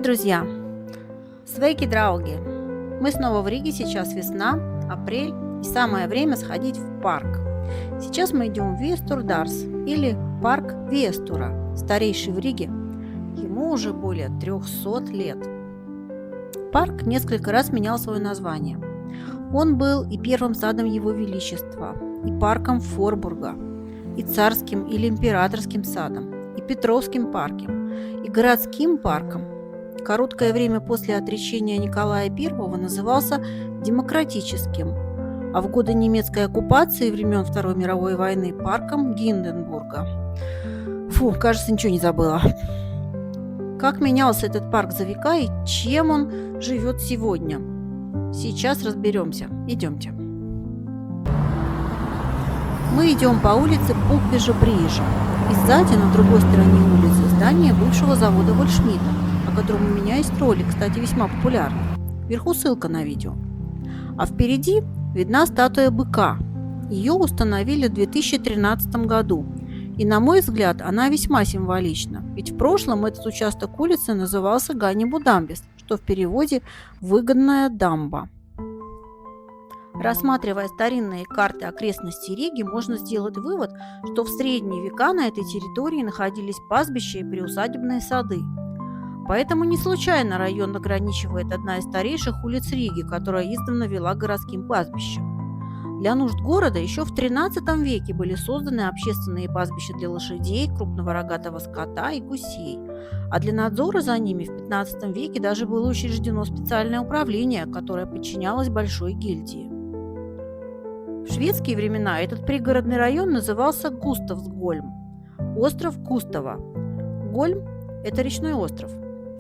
Привет, друзья! Свейки, драуги! Мы снова в Риге, сейчас весна, апрель, и самое время сходить в парк. Сейчас мы идем в Виестурдарс, или парк Виестура, старейший в Риге. Ему уже более 300 лет. Парк несколько раз менял свое название. Он был и первым садом Его Величества, и парком Форбурга, и царским или императорским садом, и Петровским парком, и городским парком. Короткое время после отречения Николая I назывался демократическим, а в годы немецкой оккупации и времен Второй мировой войны парком Гинденбурга. Фу, кажется, ничего не забыла. Как менялся этот парк за века и чем он живет сегодня? Сейчас разберемся. Идемте. Мы идем по улице Пуквежа-Бриежа. И сзади, на другой стороне улицы, здание бывшего завода Гольдшмидта, о котором у меня есть ролик, кстати, весьма популярный. Вверху ссылка на видео. А впереди видна статуя быка. Ее установили в 2013 году. И, на мой взгляд, она весьма символична. Ведь в прошлом этот участок улицы назывался Ганнибу-Дамбес, что в переводе «выгодная дамба». Рассматривая старинные карты окрестностей Риги, можно сделать вывод, что в средние века на этой территории находились пастбища и приусадебные сады. Поэтому не случайно район ограничивает одна из старейших улиц Риги, которая издавна вела к городским пастбищам. Для нужд города еще в XIII веке были созданы общественные пастбища для лошадей, крупного рогатого скота и гусей, а для надзора за ними в XV веке даже было учреждено специальное управление, которое подчинялось большой гильдии. В шведские времена этот пригородный район назывался Густавсгольм, остров Густава. Гольм – это речной остров.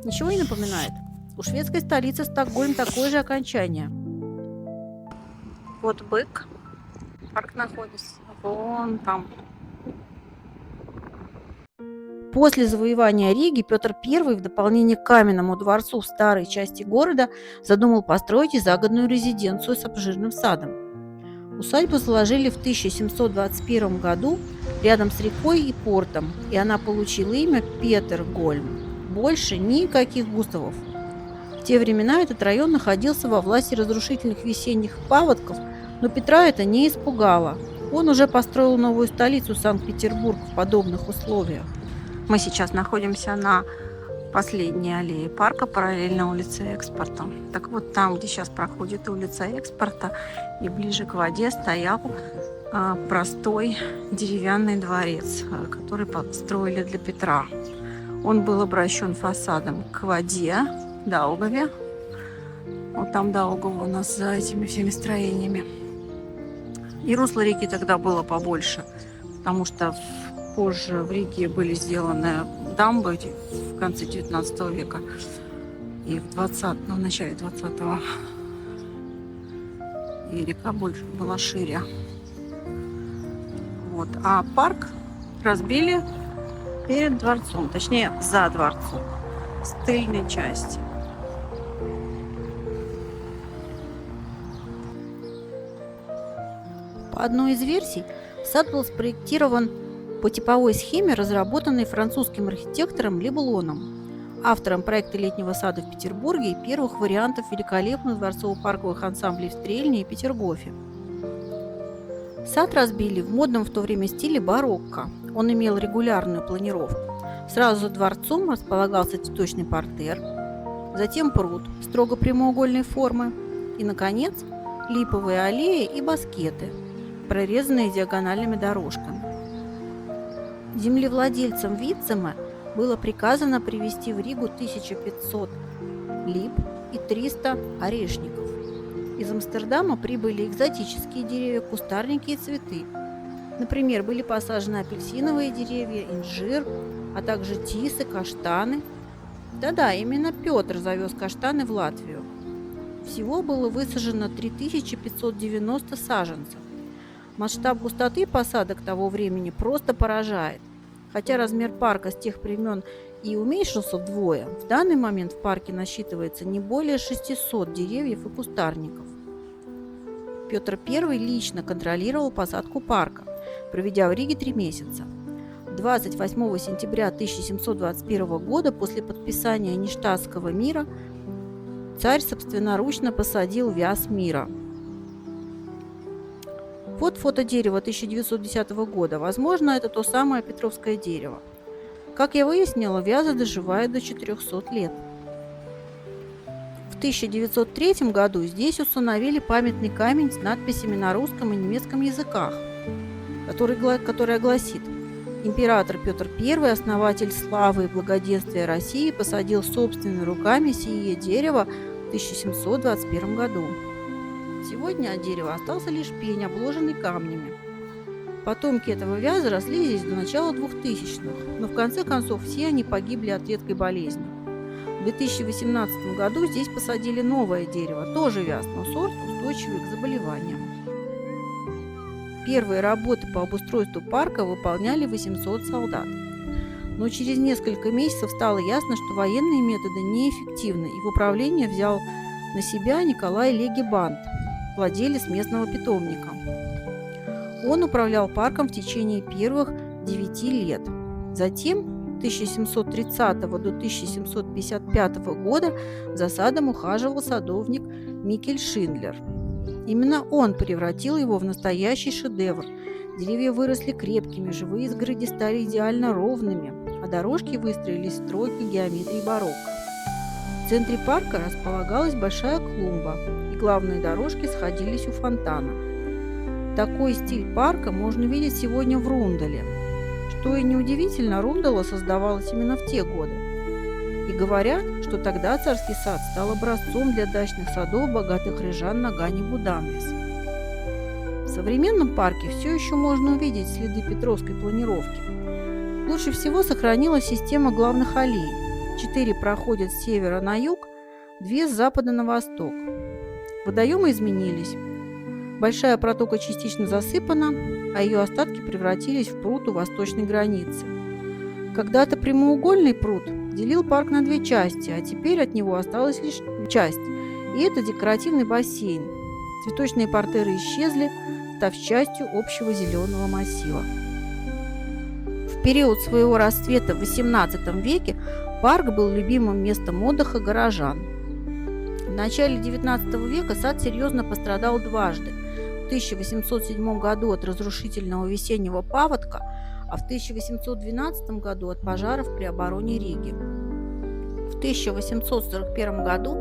Ничего не напоминает? У шведской столицы Стокгольм такое же окончание. Вот бык. Парк находится вон там. После завоевания Риги Петр I в дополнение к каменному дворцу в старой части города задумал построить и загородную резиденцию с обширным садом. Усадьбу заложили в 1721 году рядом с рекой и портом, и она получила имя Петергольм. Больше никаких Густавов. В те времена этот район находился во власти разрушительных весенних паводков, но Петра это не испугало. Он уже построил новую столицу Санкт-Петербург в подобных условиях. Мы сейчас находимся на последней аллее парка, параллельно улице Экспорта. Так вот, там, где сейчас проходит улица Экспорта, и ближе к воде стоял простой деревянный дворец, который построили для Петра. Он был обращен фасадом к воде, Даугаве. Вот там Даугава у нас за этими всеми строениями. И русло реки тогда было побольше, потому что позже в Риге были сделаны дамбы в конце 19 века и в начале 20-го. И река больше была шире. Вот. А парк разбили перед дворцом, точнее за дворцом, с тыльной части. По одной из версий, сад был спроектирован по типовой схеме, разработанной французским архитектором Лебулоном, автором проекта летнего сада в Петербурге и первых вариантов великолепных дворцово-парковых ансамблей в Стрельне и Петергофе. Сад разбили в модном в то время стиле барокко. Он имел регулярную планировку. Сразу за дворцом располагался цветочный партер, затем пруд строго прямоугольной формы и, наконец, липовые аллеи и баскеты, прорезанные диагональными дорожками. Землевладельцам Витцема было приказано привезти в Ригу 1500 лип и 300 орешников. Из Амстердама прибыли экзотические деревья, кустарники и цветы. Например, были посажены апельсиновые деревья, инжир, а также тисы, каштаны. Да-да, именно Петр завез каштаны в Латвию. Всего было высажено 3590 саженцев. Масштаб густоты посадок того времени просто поражает. Хотя размер парка с тех времен и уменьшился вдвое, в данный момент в парке насчитывается не более 600 деревьев и кустарников. Петр I лично контролировал посадку парка, проведя в Риге 3 месяца. В 28 сентября 1721 года после подписания Ништадтского мира царь собственноручно посадил вяз мира. Вот фото дерева 1910 года. Возможно, это то самое Петровское дерево. Как я выяснила, вяза доживает до 400 лет. В 1903 году здесь установили памятный камень с надписями на русском и немецком языках, который гласит: император Петр I, основатель славы и благоденствия России, посадил собственными руками сие дерево в 1721 году. Сегодня от дерева остался лишь пень, обложенный камнями. Потомки этого вяза росли здесь до начала 2000-х, но в конце концов все они погибли от редкой болезни. В 2018 году здесь посадили новое дерево, тоже вяз, но сорт устойчивый к заболеваниям. Первые работы по обустройству парка выполняли 800 солдат. Но через несколько месяцев стало ясно, что военные методы неэффективны, и в управление взял на себя Николай Легибанд, владелец местного питомника. Он управлял парком в течение первых 9 лет. Затем, с 1730 до 1755 года, за садом ухаживал садовник Микель Шиндлер. Именно он превратил его в настоящий шедевр. Деревья выросли крепкими, живые изгороди стали идеально ровными, а дорожки выстроились в стройной геометрии барокко. В центре парка располагалась большая клумба, и главные дорожки сходились у фонтана. Такой стиль парка можно видеть сегодня в Рунделе. Что и неудивительно, Рундела создавалась именно в те годы. И говорят, что тогда царский сад стал образцом для дачных садов богатых рижан на Гане-Будамлис. В современном парке все еще можно увидеть следы петровской планировки. Лучше всего сохранилась система главных аллей. 4 проходят с севера на юг, 2 с запада на восток. Водоемы изменились. Большая протока частично засыпана, а ее остатки превратились в пруд у восточной границы. Когда-то прямоугольный пруд делил парк на 2 части, а теперь от него осталась лишь часть, и это декоративный бассейн. Цветочные портеры исчезли, став частью общего зеленого массива. В период своего расцвета в XVIII веке парк был любимым местом отдыха горожан. В начале XIX века сад серьезно пострадал дважды. В 1807 году от разрушительного весеннего паводка, а в 1812 году от пожаров при обороне Риги. В 1841 году,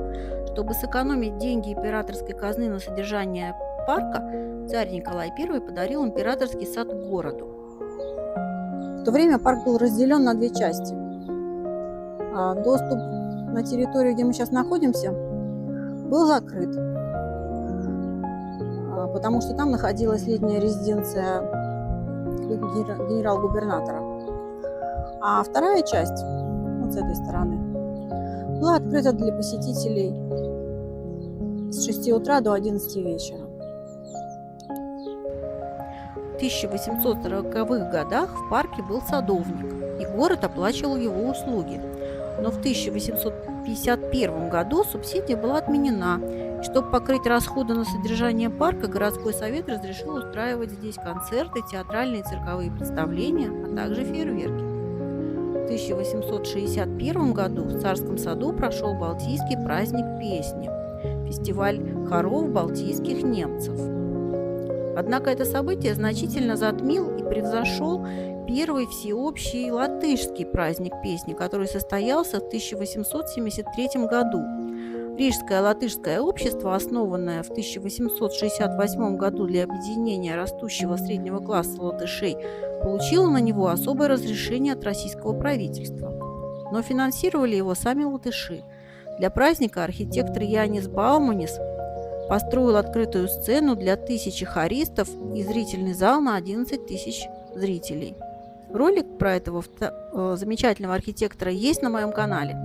чтобы сэкономить деньги императорской казны на содержание парка, царь Николай I подарил императорский сад городу. В то время парк был разделен на 2 части. Доступ на территорию, где мы сейчас находимся, был закрыт, потому что там находилась летняя резиденция генерал-губернатора. А вторая часть, вот с этой стороны, была открыта для посетителей с 6 утра до 11 вечера. В 1840-х годах в парке был садовник, и город оплачивал его услуги. Но в 1851 году субсидия была отменена, и чтобы покрыть расходы на содержание парка, городской совет разрешил устраивать здесь концерты, театральные и цирковые представления, а также фейерверки. В 1861 году в Царском саду прошел Балтийский праздник песни, фестиваль хоров балтийских немцев. Однако это событие значительно затмил и превзошел первый всеобщий латышский праздник песни, который состоялся в 1873 году. Рижское латышское общество, основанное в 1868 году для объединения растущего среднего класса латышей, получило на него особое разрешение от российского правительства. Но финансировали его сами латыши. Для праздника архитектор Янис Бауманис построил открытую сцену для 1000 хористов и зрительный зал на 11 тысяч зрителей. Ролик про этого замечательного архитектора есть на моем канале.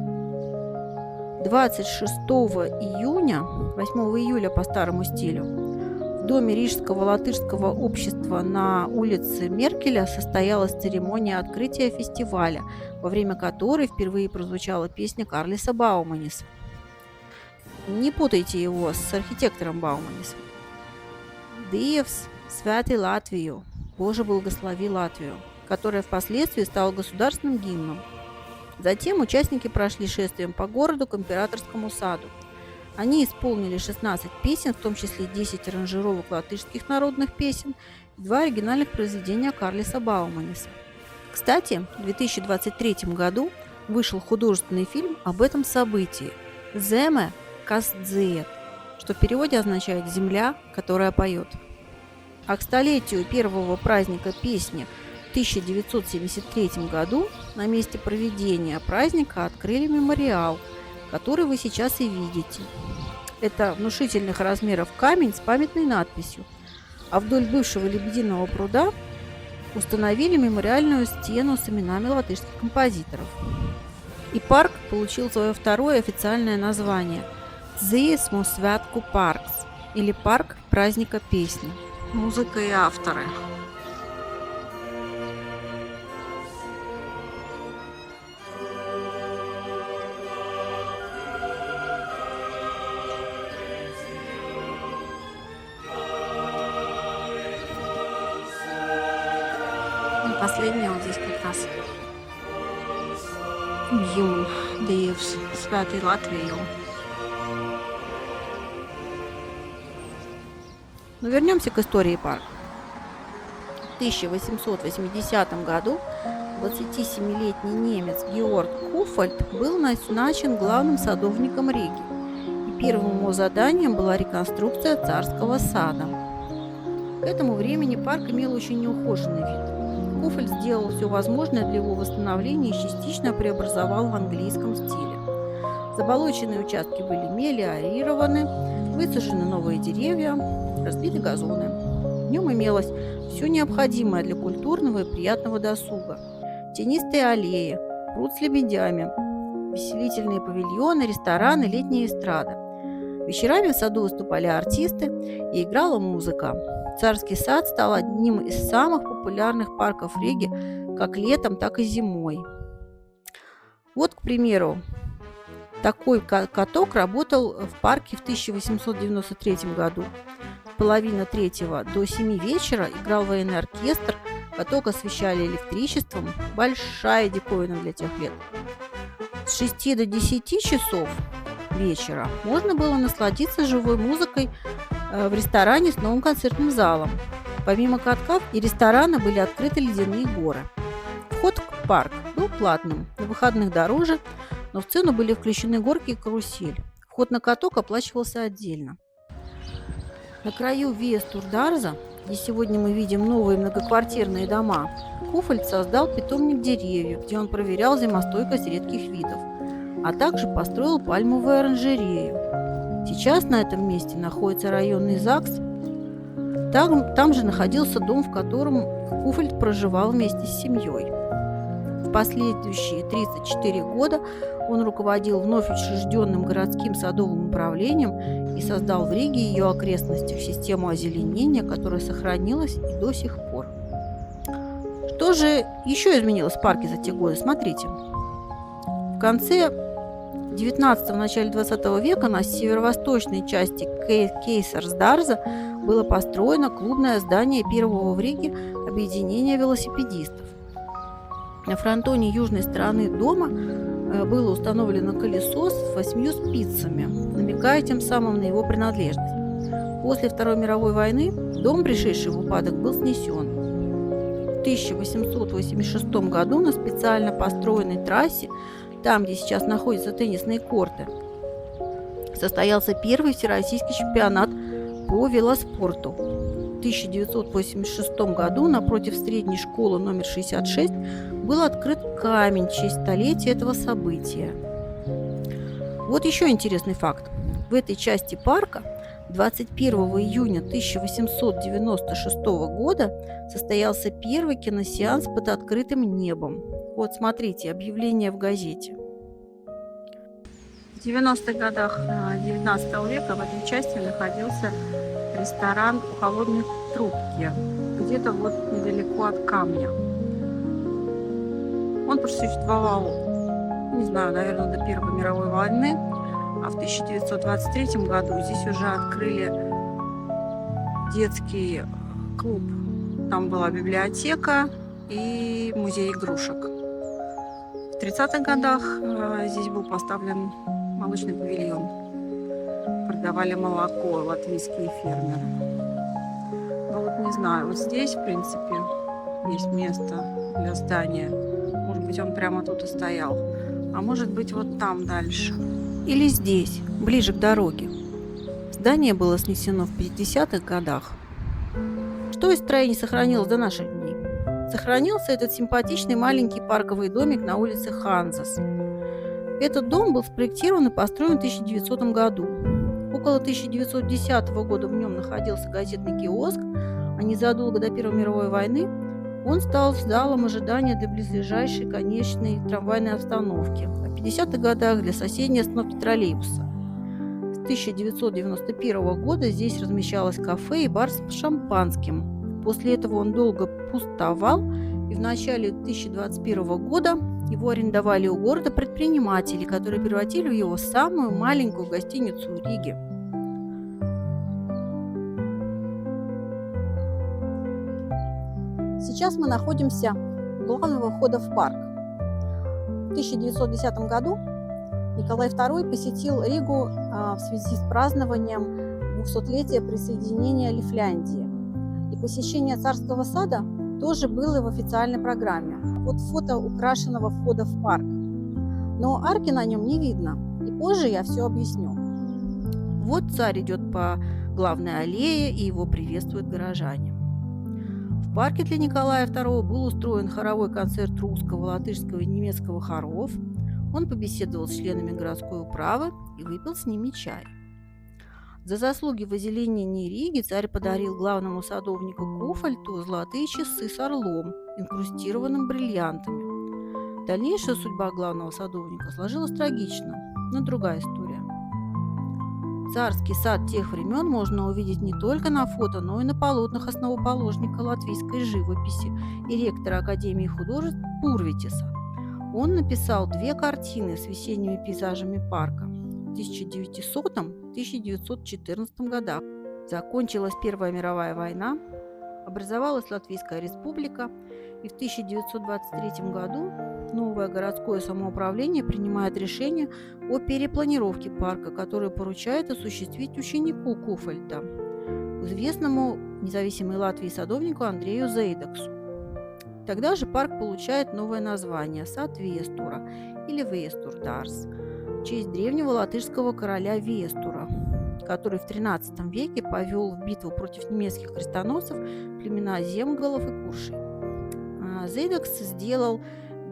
26 июня, 8 июля по старому стилю, в доме Рижского латышского общества на улице Меркеля состоялась церемония открытия фестиваля, во время которой впервые прозвучала песня Карлиса Бауманиса. Не путайте его с архитектором Бауманисом. Диевс святи Латвию, Боже благослови Латвию. которое впоследствии стало государственным гимном. Затем участники прошли шествием по городу к императорскому саду. Они исполнили 16 песен, в том числе 10 аранжировок латышских народных песен и 2 оригинальных произведения Карлиса Бауманиса. Кстати, в 2023 году вышел художественный фильм об этом событии «Земе Касдзеет», что в переводе означает «земля, которая поет». А к столетию первого праздника песни в 1973 году на месте проведения праздника открыли мемориал, который вы сейчас и видите. Это внушительных размеров камень с памятной надписью, а вдоль бывшего Лебединого пруда установили мемориальную стену с именами латышских композиторов. И парк получил свое второе официальное название – Dziesmu Svētku паркс, или парк праздника песни. Музыка и авторы. Последний вот здесь как раз гимн Диевс Святой Латвию. Но вернемся к истории парка. В 1880 году 27-летний немец Георг Куфальд был назначен главным садовником Риги, и первым его заданием была реконструкция царского сада. К этому времени парк имел очень неухоженный вид. Куфальд сделал все возможное для его восстановления и частично преобразовал в английском стиле. Заболоченные участки были мелиорированы, высажены новые деревья, разбиты газоны. В нем имелось все необходимое для культурного и приятного досуга. Тенистые аллеи, пруд с лебедями, веселительные павильоны, рестораны, летняя эстрада. Вечерами в саду выступали артисты и играла музыка. Царский сад стал одним из самых популярных парков Риги как летом, так и зимой. Вот, к примеру, такой каток работал в парке в 1893 году. С половины третьего до 7 вечера играл военный оркестр, каток освещали электричеством, большая диковина для тех лет. С 6 до 10 часов вечера можно было насладиться живой музыкой в ресторане с новым концертным залом. Помимо катка и ресторана были открыты ледяные горы. Вход в парк был платным, на выходных дороже, но в цену были включены горки и карусель. Вход на каток оплачивался отдельно. На краю Виа Стурдарза, где сегодня мы видим новые многоквартирные дома, Куфальд создал питомник деревьев, где он проверял зимостойкость редких видов, а также построил пальмовую оранжерею. Сейчас на этом месте находится районный ЗАГС. Там же находился дом, в котором Куфальд проживал вместе с семьей. В последующие 34 года он руководил вновь учрежденным городским садовым управлением и создал в Риге и ее окрестностях систему озеленения, которая сохранилась и до сих пор. Что же еще изменилось в парке за те годы? Смотрите. В конце 19-го, начале 20 века на северо-восточной части Кейсарсдарза было построено клубное здание первого в Риге объединения велосипедистов. На фронтоне южной стороны дома было установлено колесо с 8 спицами, намекая тем самым на его принадлежность. После Второй мировой войны дом, пришедший в упадок, был снесен. В 1886 году на специально построенной трассе, там, где сейчас находятся теннисные корты, состоялся первый всероссийский чемпионат по велоспорту. В 1986 году напротив средней школы номер 66 был открыт камень в честь столетия этого события. Вот еще интересный факт. В этой части парка 21 июня 1896 года состоялся первый киносеанс под открытым небом. Вот смотрите, объявление в газете. В 90-х годах 19 века в этой части находился ресторан у холодной трубки, где-то вот недалеко от камня. Он просуществовал, не знаю, наверное, до Первой мировой войны, а в 1923 году здесь уже открыли детский клуб. Там была библиотека, и музей игрушек. В 30-х годах здесь был поставлен молочный павильон. Продавали молоко латвийские фермеры. Ну вот не знаю, вот здесь, в принципе, есть место для здания. Может быть, он прямо тут и стоял. А может быть, вот там дальше. Или здесь, ближе к дороге. Здание было снесено в 50-х годах. Что из строений сохранилось до наших дней? Сохранился этот симпатичный маленький парковый домик на улице Ханзас. Этот дом был спроектирован и построен в 1900 году. Около 1910 года в нем находился газетный киоск, а незадолго до Первой мировой войны он стал залом ожидания для близлежащей конечной трамвайной остановки, а в 50-х годах для соседней остановки троллейбуса. С 1991 года здесь размещалось кафе и бар с шампанским. После этого он долго пустовал, и в начале 2021 года его арендовали у города предприниматели, которые превратили его в самую маленькую гостиницу в Риге. Сейчас мы находимся у главного входа в парк. В 1910 году Николай II посетил Ригу в связи с празднованием 200-летия присоединения Лифляндии. И посещение царского сада тоже было в официальной программе. Вот фото украшенного входа в парк. Но арки на нем не видно, и позже я все объясню. Вот царь идет по главной аллее, и его приветствуют горожане. В парке для Николая II был устроен хоровой концерт русского, латышского и немецкого хоров. Он побеседовал с членами городской управы и выпил с ними чай. За заслуги в озеленении Риги царь подарил главному садовнику Куфальту золотые часы с орлом, инкрустированным бриллиантами. Дальнейшая судьба главного садовника сложилась трагично, но другая история. Царский сад тех времен можно увидеть не только на фото, но и на полотнах основоположника латвийской живописи и ректора Академии художеств Пурвитиса. Он написал 2 картины с весенними пейзажами парка в 1900-1914 годах. Закончилась Первая мировая война, образовалась Латвийская республика, и в 1923 году новое городское самоуправление принимает решение о перепланировке парка, которое поручает осуществить ученику Куфальта, известному независимой Латвии садовнику Андрею Зейдаксу. Тогда же парк получает новое название – сад Вестура или Вестурдарс, в честь древнего латышского короля Вестура, который в XIII веке повел в битву против немецких крестоносцев племена земгалов и куршей. Зейдакс сделал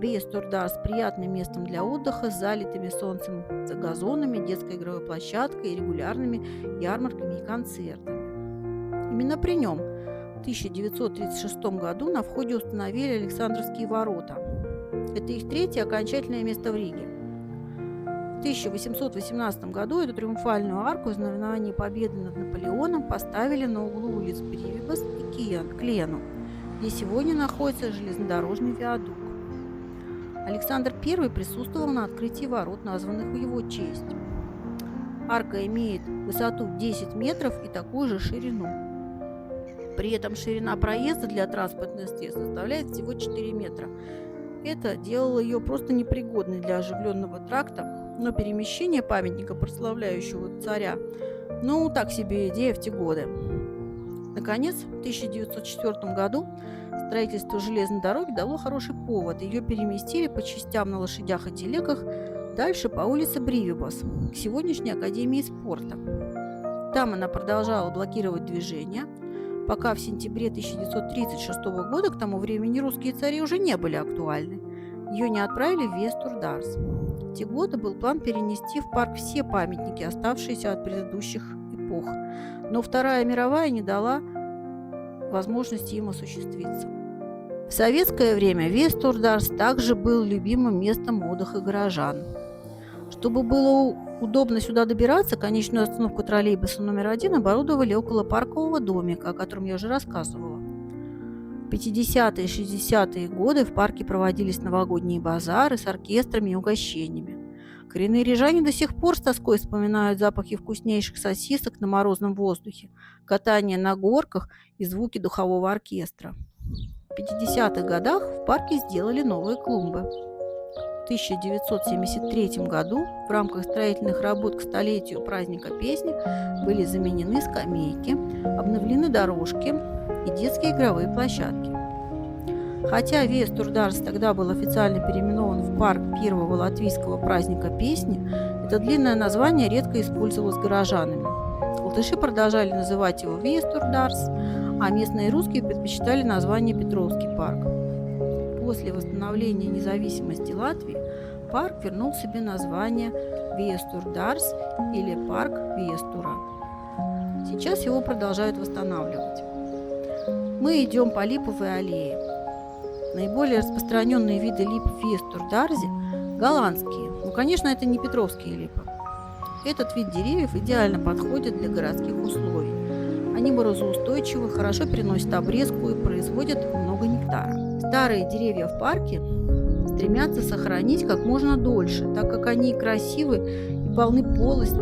Вестурдарс приятным местом для отдыха с залитыми солнцем газонами, детской игровой площадкой и регулярными ярмарками и концертами. Именно при нем в 1936 году на входе установили Александровские ворота. Это их третье окончательное место в Риге. В 1818 году эту триумфальную арку в знаменовании победы над Наполеоном поставили на углу улиц Бривибас и Клену, где сегодня находится железнодорожный виадук. Александр I присутствовал на открытии ворот, названных в его честь. Арка имеет высоту 10 метров и такую же ширину. При этом ширина проезда для транспортных средств составляет всего 4 метра. Это делало ее просто непригодной для оживленного тракта, но перемещение памятника, прославляющего царя, так себе идея в те годы. Наконец, в 1904 году строительство железной дороги дало хороший повод. Ее переместили по частям на лошадях и телегах дальше по улице Бривибас, к сегодняшней Академии спорта. Там она продолжала блокировать движение, пока в сентябре 1936 года, к тому времени русские цари уже не были актуальны, ее не отправили в Вестурдарс. В те годы был план перенести в парк все памятники, оставшиеся от предыдущих эпох, но Вторая мировая не дала возможности им осуществиться. В советское время Вестурдарс также был любимым местом отдыха горожан. Чтобы было удобно сюда добираться, конечную остановку троллейбуса номер 1 оборудовали около паркового домика, о котором я уже рассказывала. В 50-е и 60-е годы в парке проводились новогодние базары с оркестрами и угощениями. Коренные рижане до сих пор с тоской вспоминают запахи вкуснейших сосисок на морозном воздухе, катание на горках и звуки духового оркестра. В 50-х годах в парке сделали новые клумбы. В 1973 году в рамках строительных работ к столетию праздника песни были заменены скамейки, обновлены дорожки и детские игровые площадки. Хотя Виестурдарс тогда был официально переименован в парк первого латвийского праздника песни, это длинное название редко использовалось горожанами. Латыши продолжали называть его Виестурдарс, а местные русские предпочитали название Петровский парк. После восстановления независимости Латвии парк вернул себе название Виестурдарс или парк Виестура. Сейчас его продолжают восстанавливать. Мы идем по липовой аллее. Наиболее распространенные виды лип в Виестурдарсе – голландские. Конечно, это не петровские липы. Этот вид деревьев идеально подходит для городских условий. Они морозоустойчивы, хорошо переносят обрезку и производят много нектара. Старые деревья в парке стремятся сохранить как можно дольше, так как они красивы и полны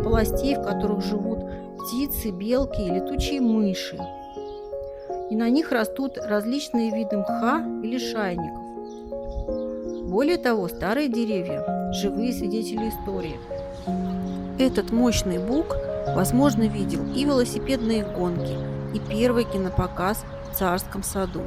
полостей, в которых живут птицы, белки и летучие мыши. И на них растут различные виды мха или шайников. Более того, старые деревья – живые свидетели истории. Этот мощный бук, возможно, видел и велосипедные гонки, и первый кинопоказ в Царском саду.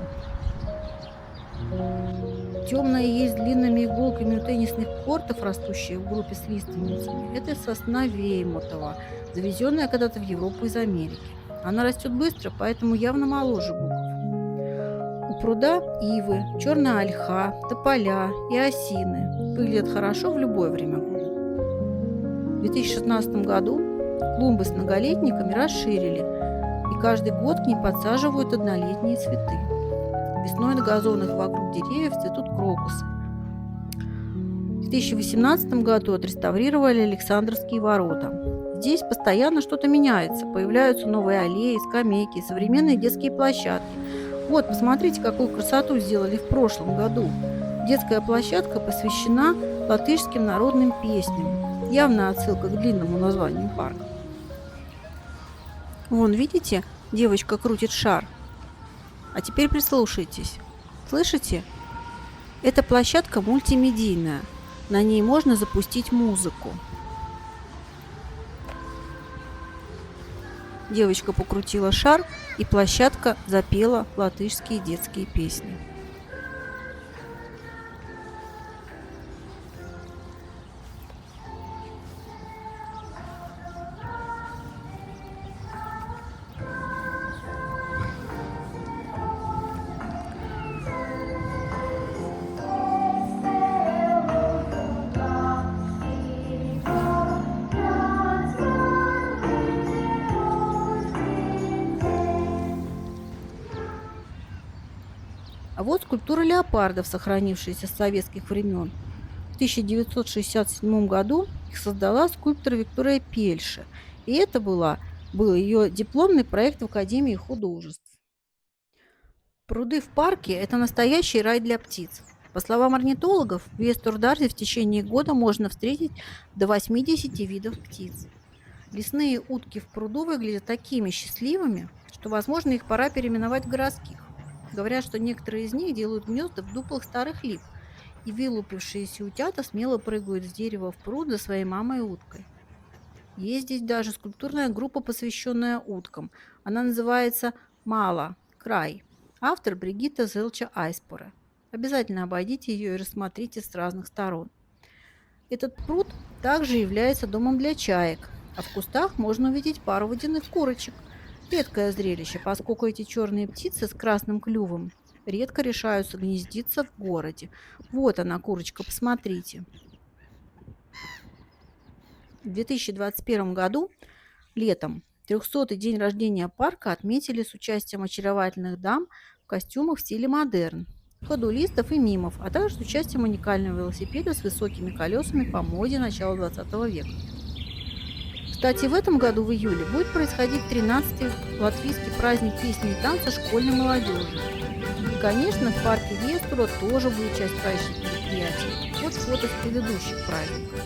Темная есть с длинными иголками у теннисных кортов, растущая в группе с лиственницами. Это сосна веймутова, завезенная когда-то в Европу из Америки. Она растет быстро, поэтому явно моложе буков. У пруда ивы, черная ольха, тополя и осины выглядят хорошо в любое время года. В 2016 году клумбы с многолетниками расширили, и каждый год к ним подсаживают однолетние цветы. Весной на газонах вокруг деревьев цветут крокусы. В 2018 году отреставрировали Александровские ворота. Здесь постоянно что-то меняется, появляются новые аллеи, скамейки, современные детские площадки. Вот, посмотрите, какую красоту сделали в прошлом году. Детская площадка посвящена латышским народным песням. Явная отсылка к длинному названию парка. Вон, видите, девочка крутит шар. А теперь прислушайтесь. Слышите? Эта площадка мультимедийная. На ней можно запустить музыку. Девочка покрутила шар, и площадка запела латышские детские песни. А вот скульптура леопардов, сохранившаяся с советских времен. В 1967 году их создала скульптор Виктория Пельше, и это был ее дипломный проект в Академии художеств. Пруды в парке – это настоящий рай для птиц. По словам орнитологов, в Виестурдарсе в течение года можно встретить до 80 видов птиц. Лесные утки в пруду выглядят такими счастливыми, что, возможно, их пора переименовать в городских. Говорят, что некоторые из них делают гнезда в дуплах старых лип, и вылупившиеся утята смело прыгают с дерева в пруд за своей мамой-уткой. Есть здесь даже скульптурная группа, посвященная уткам. Она называется «Мала. Край». Автор Бригитта Зелча-Айспоре. Обязательно обойдите ее и рассмотрите с разных сторон. Этот пруд также является домом для чаек, а в кустах можно увидеть пару водяных курочек. Редкое зрелище, поскольку эти черные птицы с красным клювом редко решаются гнездиться в городе. Вот она, курочка, посмотрите. В 2021 году, летом, 300-й день рождения парка отметили с участием очаровательных дам в костюмах в стиле модерн, ходулистов и мимов, а также с участием уникального велосипеда с высокими колесами по моде начала 20 века. Кстати, в этом году в июле будет происходить 13-й латвийский праздник песни и танца школьной молодежи. И, конечно, в парке Виестура тоже будет часть праздничных мероприятий. Вот фото с предыдущих праздников.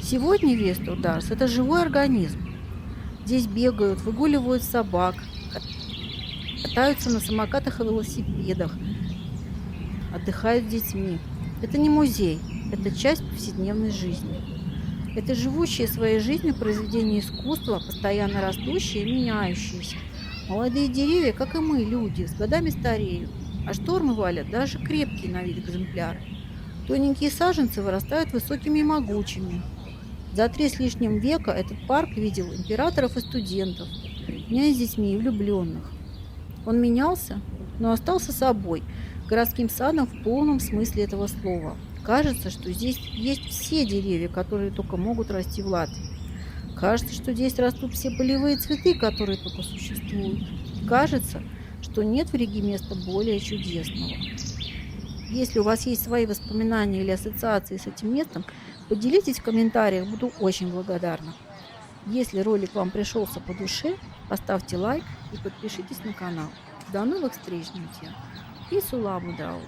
Сегодня Виестурдарс – это живой организм. Здесь бегают, выгуливают собак, катаются на самокатах и велосипедах, отдыхают с детьми. Это не музей, это часть повседневной жизни. Это живущие своей жизнью произведения искусства, постоянно растущие и меняющиеся. Молодые деревья, как и мы, люди, с годами стареют, а штормы валят даже крепкие на вид экземпляры. Тоненькие саженцы вырастают высокими и могучими. За 3 с лишним века этот парк видел императоров и студентов, князь с детьми и влюбленных. Он менялся, но остался собой, городским садом в полном смысле этого слова. Кажется, что здесь есть все деревья, которые только могут расти в Латвии. Кажется, что здесь растут все полевые цветы, которые только существуют. Кажется, что нет в Риге места более чудесного. Если у вас есть свои воспоминания или ассоциации с этим местом, поделитесь в комментариях, буду очень благодарна. Если ролик вам пришелся по душе, поставьте лайк и подпишитесь на канал. До новых встреч, друзья! И Сулабу Драу!